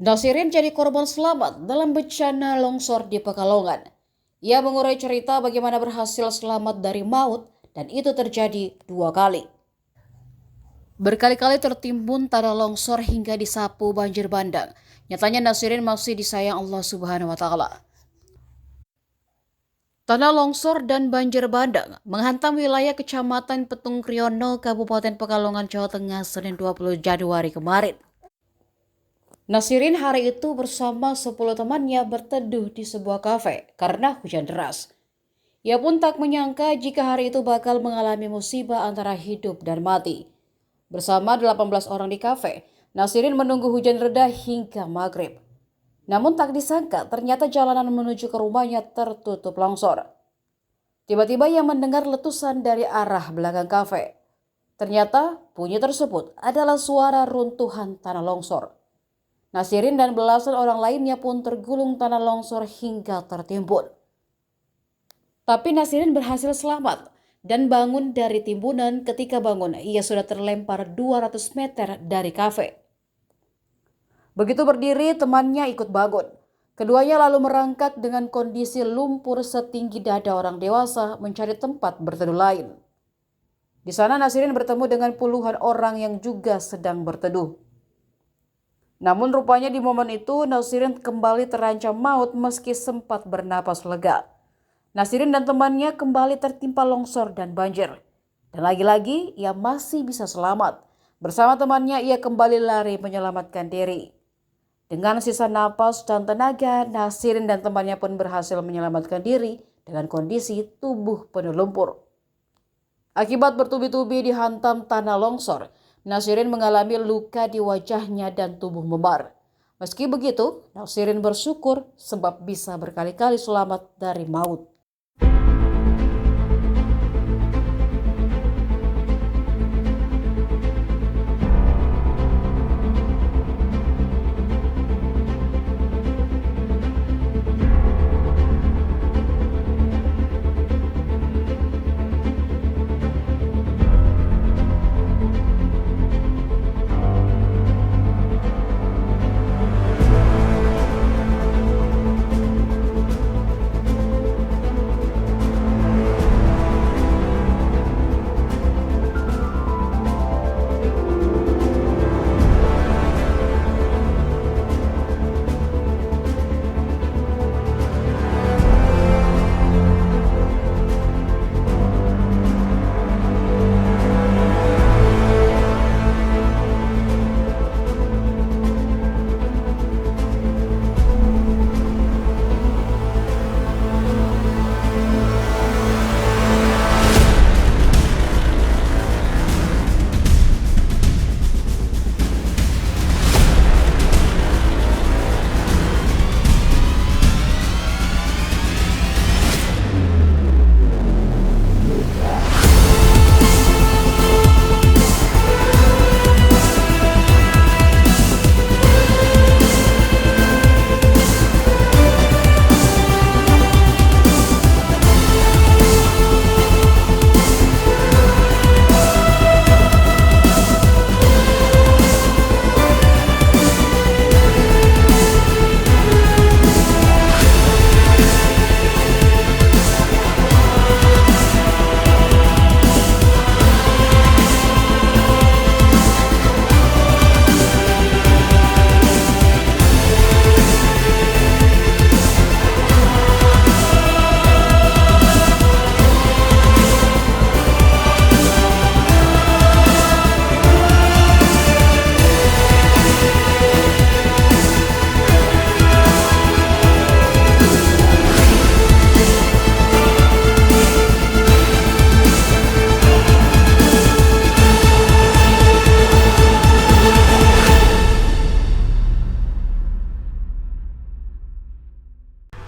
Nasirin jadi korban selamat dalam bencana longsor di Pekalongan. Ia mengurai cerita bagaimana berhasil selamat dari maut dan itu terjadi 2 kali. Berkali-kali tertimbun tanah longsor hingga disapu banjir bandang. Nyatanya Nasirin masih disayang Allah Subhanahu wa Ta'ala. Tanah longsor dan banjir bandang menghantam wilayah Kecamatan Petung Kriono, Kabupaten Pekalongan, Jawa Tengah, Senin 20 Januari kemarin. Nasirin hari itu bersama 10 temannya berteduh di sebuah kafe karena hujan deras. Ia pun tak menyangka jika hari itu bakal mengalami musibah antara hidup dan mati. Bersama 18 orang di kafe, Nasirin menunggu hujan reda hingga maghrib. Namun tak disangka ternyata jalanan menuju ke rumahnya tertutup longsor. Tiba-tiba ia mendengar letusan dari arah belakang kafe. Ternyata bunyi tersebut adalah suara runtuhan tanah longsor. Nasirin dan belasan orang lainnya pun tergulung tanah longsor hingga tertimbun. Tapi Nasirin berhasil selamat dan bangun dari timbunan. Ketika bangun, ia sudah terlempar 200 meter dari kafe. Begitu berdiri, temannya ikut bangun. Keduanya lalu merangkak dengan kondisi lumpur setinggi dada orang dewasa mencari tempat berteduh lain. Di sana Nasirin bertemu dengan puluhan orang yang juga sedang berteduh. Namun rupanya di momen itu Nasirin kembali terancam maut meski sempat bernapas lega. Nasirin dan temannya kembali tertimpa longsor dan banjir. Dan lagi-lagi ia masih bisa selamat. Bersama temannya ia kembali lari menyelamatkan diri. Dengan sisa napas dan tenaga, Nasirin dan temannya pun berhasil menyelamatkan diri dengan kondisi tubuh penuh lumpur. Akibat bertubi-tubi dihantam tanah longsor, Nasirin mengalami luka di wajahnya dan tubuh memar. Meski begitu, Nasirin bersyukur sebab bisa berkali-kali selamat dari maut.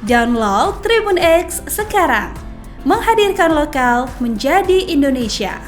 Download Tribun X sekarang, menghadirkan lokal menjadi Indonesia.